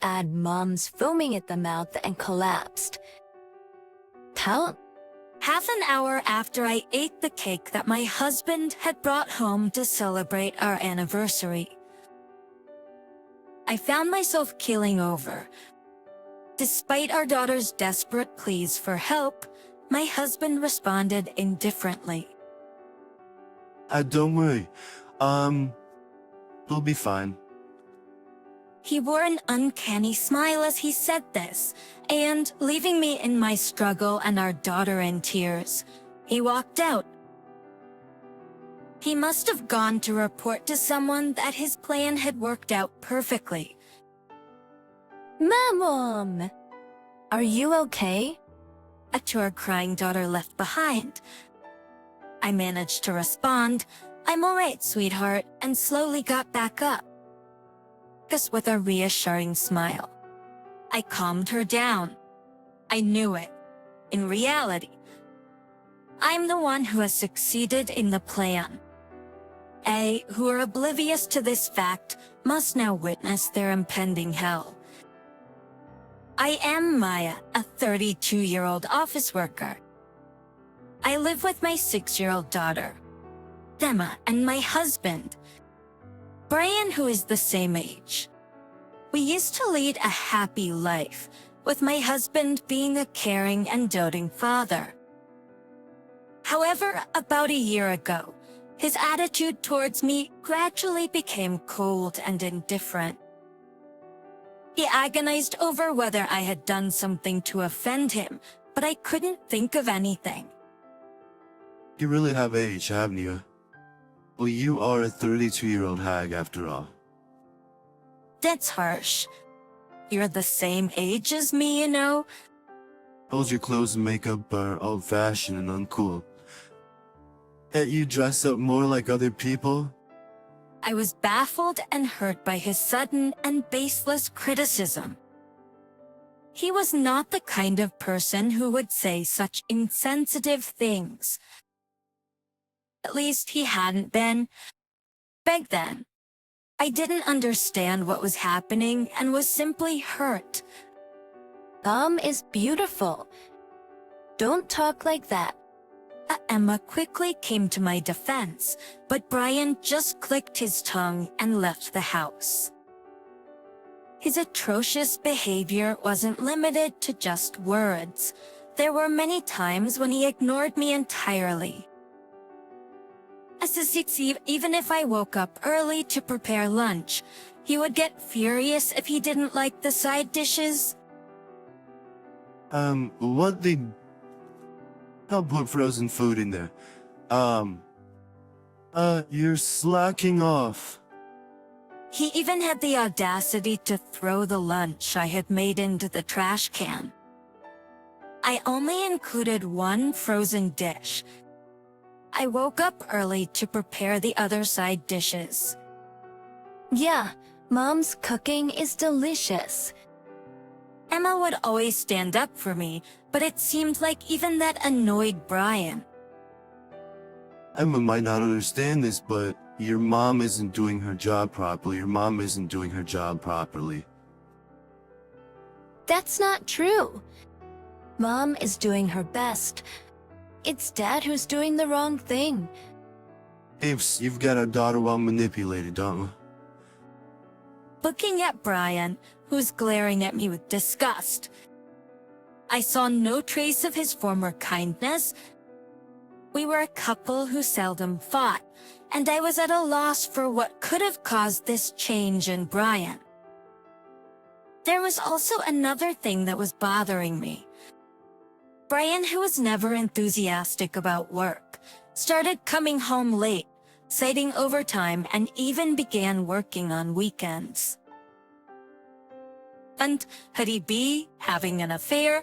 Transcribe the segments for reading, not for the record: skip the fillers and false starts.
Add Mom's foaming at the mouth and collapsed. Count. Half an hour after I ate the cake that my husband had brought home to celebrate our anniversary, I found myself keeling over. Despite our daughter's desperate pleas for help, my husband responded indifferently. Don't worry. We'll be fine. He wore an uncanny smile as he said this, and, leaving me in my struggle and our daughter in tears, he walked out. He must have gone to report to someone that his plan had worked out perfectly. Mom! Are you okay? A poor crying daughter left behind. I managed to respond, "I'm alright, sweetheart," and slowly got back up. This with a reassuring smile. I calmed her down. I knew it. In reality, I'm the one who has succeeded in the plan. They, who are oblivious to this fact, must now witness their impending hell. I am Maya, a 32-year-old office worker. I live with my 6-year-old daughter, Emma, and my husband, Brian, who is the same age. We used to lead a happy life, with my husband being a caring and doting father. However, about a year ago, his attitude towards me gradually became cold and indifferent. He agonized over whether I had done something to offend him, but I couldn't think of anything. You really have age, haven't you? Well, you are a 32-year-old hag after all. That's harsh. You're the same age as me, you know? Both your clothes and makeup are old-fashioned and uncool. Yet you dress up more like other people? I was baffled and hurt by his sudden and baseless criticism. He was not the kind of person who would say such insensitive things. At least he hadn't been. Back then, I didn't understand what was happening and was simply hurt. Mom is beautiful. Don't talk like that. Emma quickly came to my defense, but Brian just clicked his tongue and left the house. His atrocious behavior wasn't limited to just words. There were many times when he ignored me entirely. Even if I woke up early to prepare lunch, he would get furious if he didn't like the side dishes. What the... I'll put frozen food in there. You're slacking off. He even had the audacity to throw the lunch I had made into the trash can. I only included one frozen dish. I woke up early to prepare the other side dishes. Yeah, Mom's cooking is delicious. Emma would always stand up for me, but it seemed like even that annoyed Brian. Emma might not understand this, but your mom isn't doing her job properly. Your mom isn't doing her job properly. That's not true. Mom is doing her best. It's Dad who's doing the wrong thing. Apes, you've got our daughter well manipulated, don't you? Looking at Brian, who's glaring at me with disgust, I saw no trace of his former kindness. We were a couple who seldom fought, and I was at a loss for what could have caused this change in Brian. There was also another thing that was bothering me. Brian, who was never enthusiastic about work, started coming home late, citing overtime, and even began working on weekends. And could he be having an affair?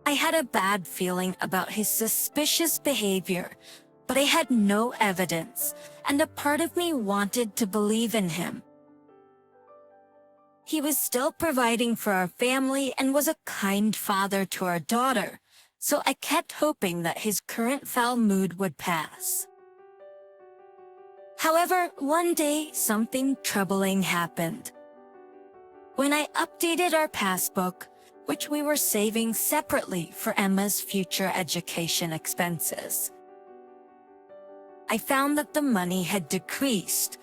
I had a bad feeling about his suspicious behavior, but I had no evidence, and a part of me wanted to believe in him. He was still providing for our family and was a kind father to our daughter, so I kept hoping that his current foul mood would pass. However, one day something troubling happened. When I updated our passbook, which we were saving separately for Emma's future education expenses, I found that the money had decreased.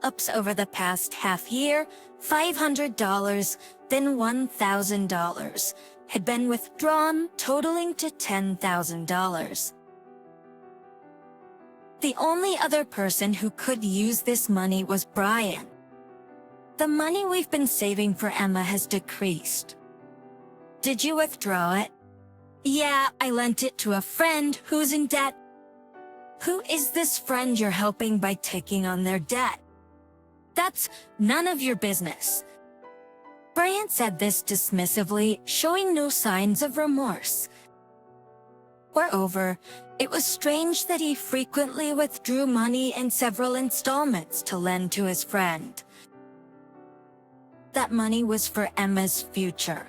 Ups over the past half year, $500, then $1,000 had been withdrawn, totaling to $10,000. The only other person who could use this money was Brian. The money we've been saving for Emma has decreased. Did you withdraw it? Yeah, I lent it to a friend who's in debt. Who is this friend you're helping by taking on their debt? That's none of your business. Brian said this dismissively, showing no signs of remorse. Moreover, it was strange that he frequently withdrew money in several installments to lend to his friend. That money was for Emma's future.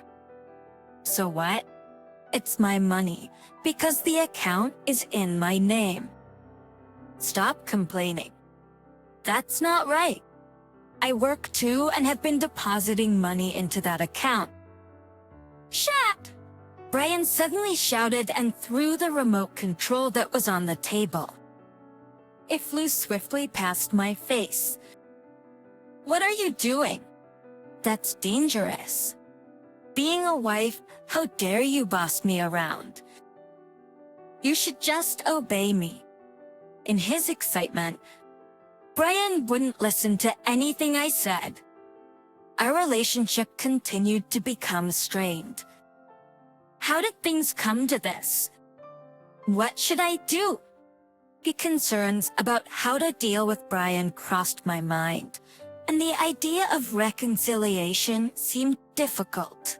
So what? It's my money, because the account is in my name. Stop complaining. That's not right. I work too and have been depositing money into that account. Shut! Brian suddenly shouted and threw the remote control that was on the table. It flew swiftly past my face. What are you doing? That's dangerous. Being a wife, how dare you boss me around? You should just obey me. In his excitement, Brian wouldn't listen to anything I said. Our relationship continued to become strained. How did things come to this? What should I do? The concerns about how to deal with Brian crossed my mind, and the idea of reconciliation seemed difficult.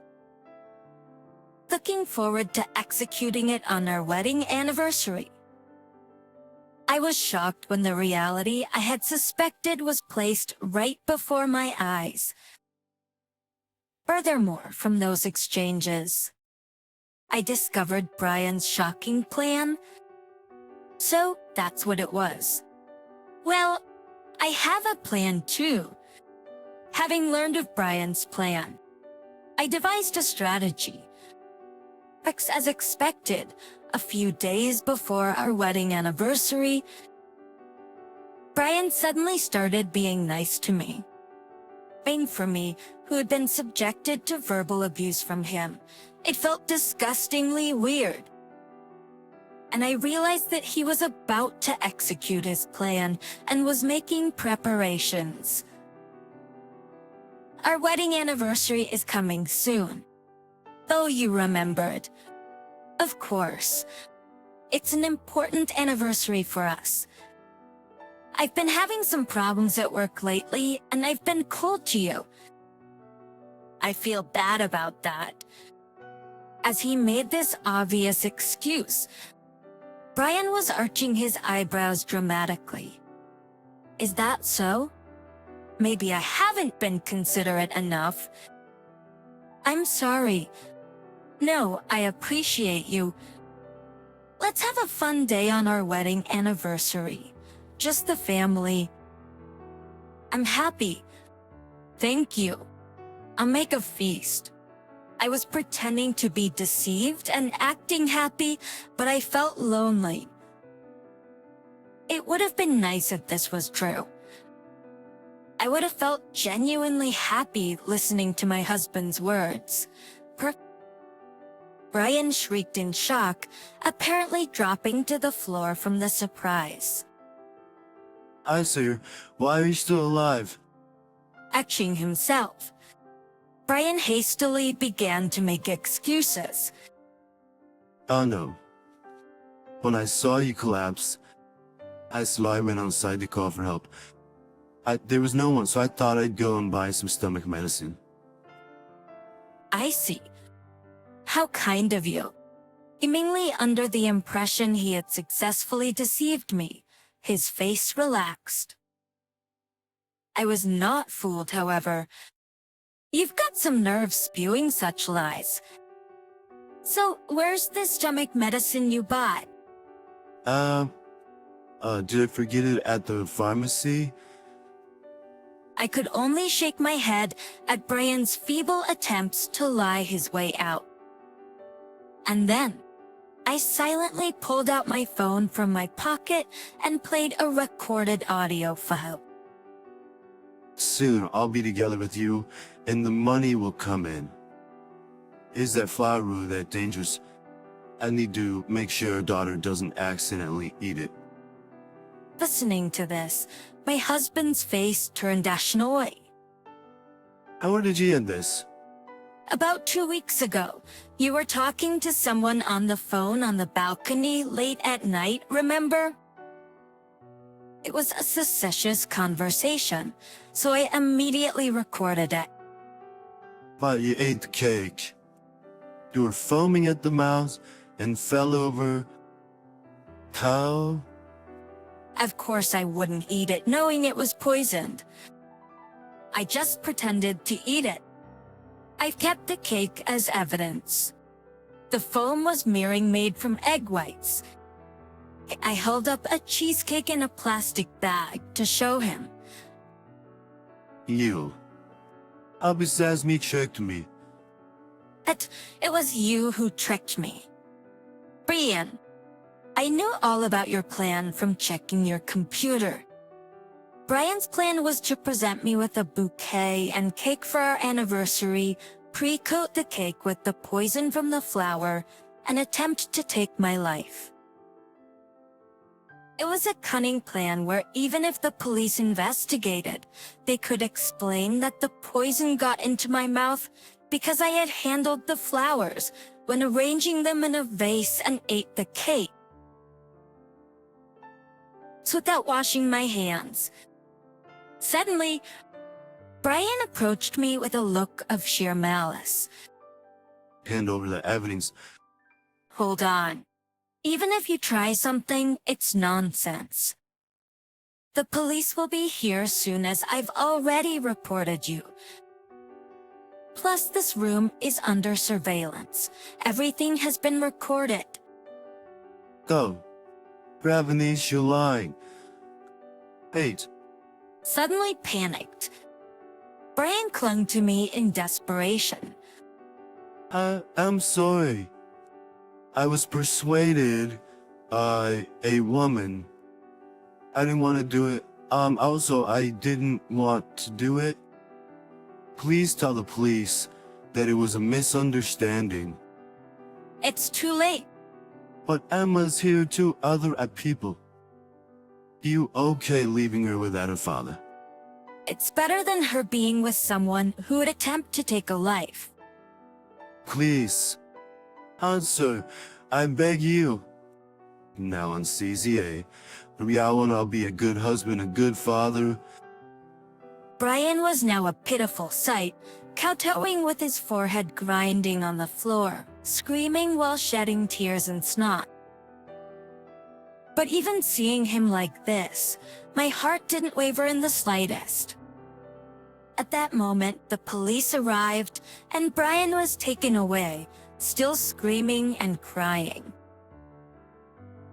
Looking forward to executing it on our wedding anniversary. I was shocked when the reality I had suspected was placed right before my eyes. Furthermore, from those exchanges, I discovered Brian's shocking plan. So that's what it was. Well, I have a plan too. Having learned of Brian's plan, I devised a strategy. As expected, a few days before our wedding anniversary, Brian suddenly started being nice to me. For me, who had been subjected to verbal abuse from him, it felt disgustingly weird. And I realized that he was about to execute his plan and was making preparations. Our wedding anniversary is coming soon. Oh, you remembered. Of course. It's an important anniversary for us. I've been having some problems at work lately, and I've been cold to you. I feel bad about that. As he made this obvious excuse, Brian was arching his eyebrows dramatically. Is that so? Maybe I haven't been considerate enough. I'm sorry. No, I appreciate you. Let's have a fun day on our wedding anniversary. Just the family. I'm happy. Thank you. I'll make a feast. I was pretending to be deceived and acting happy, but I felt lonely. It would have been nice if this was true. I would have felt genuinely happy listening to my husband's words. Brian shrieked in shock, apparently dropping to the floor from the surprise. Hi, sir. Why are you still alive? Etching himself, Brian hastily began to make excuses. Oh no. When I saw you collapse, I went outside to call for help. There was no one, so I thought I'd go and buy some stomach medicine. I see. How kind of you. Seemingly under the impression he had successfully deceived me, his face relaxed. I was not fooled, however. You've got some nerve spewing such lies. So, where's this stomach medicine you bought? Did I forget it at the pharmacy? I could only shake my head at Brian's feeble attempts to lie his way out. And then, I silently pulled out my phone from my pocket and played a recorded audio file. Soon I'll be together with you, and the money will come in. Is that flower really that dangerous? I need to make sure our daughter doesn't accidentally eat it. Listening to this, my husband's face turned ashen. How did you end this? About 2 weeks ago, you were talking to someone on the phone on the balcony late at night, remember? It was a suspicious conversation, so I immediately recorded it. But you ate the cake. You were foaming at the mouth and fell over. How? Of course I wouldn't eat it knowing it was poisoned. I just pretended to eat it. I've kept the cake as evidence. The foam was meringue made from egg whites. I held up a cheesecake in a plastic bag to show him. You. How besides me tricked me? It was you who tricked me. Brian, I knew all about your plan from checking your computer. Brian's plan was to present me with a bouquet and cake for our anniversary, pre-coat the cake with the poison from the flower, and attempt to take my life. It was a cunning plan where even if the police investigated, they could explain that the poison got into my mouth because I had handled the flowers when arranging them in a vase and ate the cake. So without washing my hands. Suddenly, Brian approached me with a look of sheer malice. Hand over the evidence. Hold on. Even if you try something, it's nonsense. The police will be here soon as I've already reported you. Plus, this room is under surveillance. Everything has been recorded. Go. Gravini's you're lying. 8. Suddenly panicked, Brian clung to me in desperation. I'm sorry. I was persuaded by a woman. I didn't want to do it. Also, I didn't want to do it. Please tell the police that it was a misunderstanding. It's too late. But Emma's here too, other people. You okay leaving her without her father? It's better than her being with someone who would attempt to take a life. Please. Answer. I beg you. Now on CZA, from now on I'll be a good husband, a good father. Brian was now a pitiful sight, kowtowing with his forehead grinding on the floor, screaming while shedding tears and snot. But even seeing him like this, my heart didn't waver in the slightest. At that moment, the police arrived, and Brian was taken away, still screaming and crying.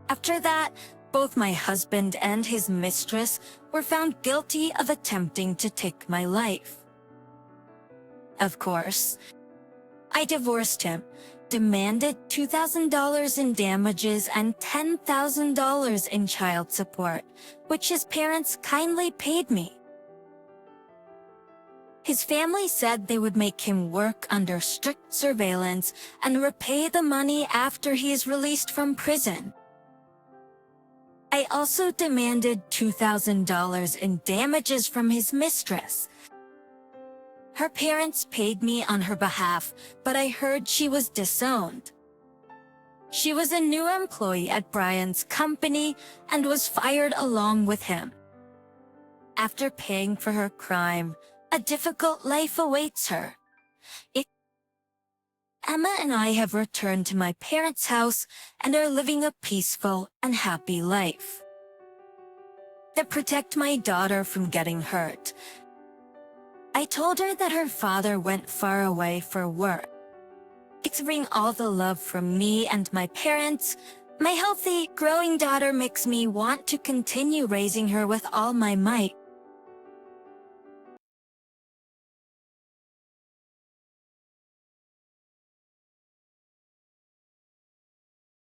After that, both my husband and his mistress were found guilty of attempting to take my life. Of course, I divorced him, demanded $2,000 in damages and $10,000 in child support, which his parents kindly paid me. His family said they would make him work under strict surveillance and repay the money after he is released from prison. I also demanded $2,000 in damages from his mistress. Her parents paid me on her behalf, but I heard she was disowned. She was a new employee at Brian's company and was fired along with him. After paying for her crime, a difficult life awaits her. Emma and I have returned to my parents' house and are living a peaceful and happy life. To protect my daughter from getting hurt, I told her that her father went far away for work. Considering all the love from me and my parents, my healthy, growing daughter makes me want to continue raising her with all my might.